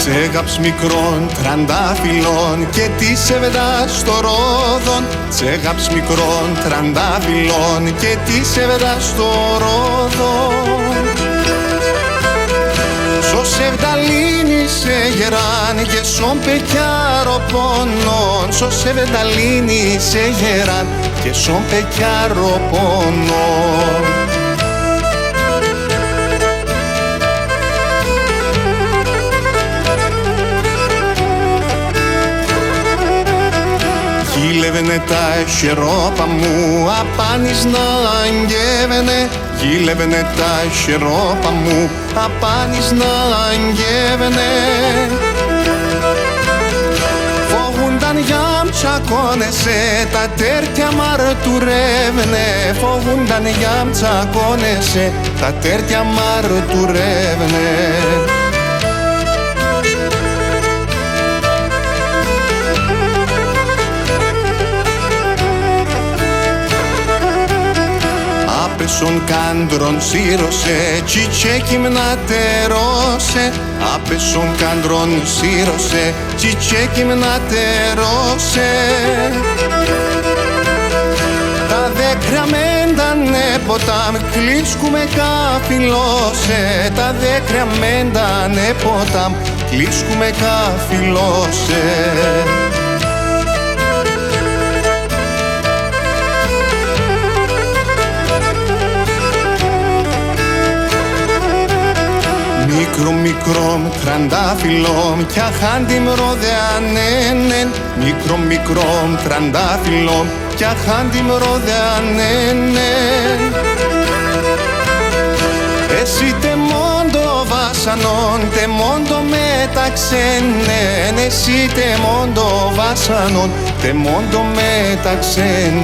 Τσέγαψ μικρών τραντάφυλλων και της εβδάς στο ρόδον. Τσέγαψ μικρών τραντάφυλλων και της εβδάς στο ρόδον. Σος ευδαλίνη σε γεράν και σον πεκιάρο πονών. Σος ευδαλίνη σε γεράν και σον πεκιάρο πονών. Γίλευαινε τα χερόπα μου, απάνης να αγγεύαινε. Γίλευαινε τα χερόπα μου, απάνης να αγγεύαινε. Φοβούνταν για μ' τσακώνεσαι, τα τέρτια μ' αρτουρεύαινε. Φοβούνταν για μ' τσακώνεσαι, τα τέρτια μ' αρτουρεύαινε. Άπεσον κάντρον σύρωσε, τσιτσέκι μ' τερώσε. Άπεσον κάντρον σύρωσε, τσιτσέκι μ' τερώσε. Τα δέκρια μέντανε ποτάμ, κλίσκουμε καφυλώσε. Τα δέκρια μέντανε ποτάμ, κλίσκουμε καφυλώσε. Μικρό τραντάφυλλο κι αχάντι μροδεανένεν. Μικρό τραντάφυλλο κι αχάντι μροδεανένεν. Εσύ τεμόντο βάσανον, τεμόντο μεταξένεν. Εσύ τεμόντο βάσανον, τεμόντο μεταξένεν.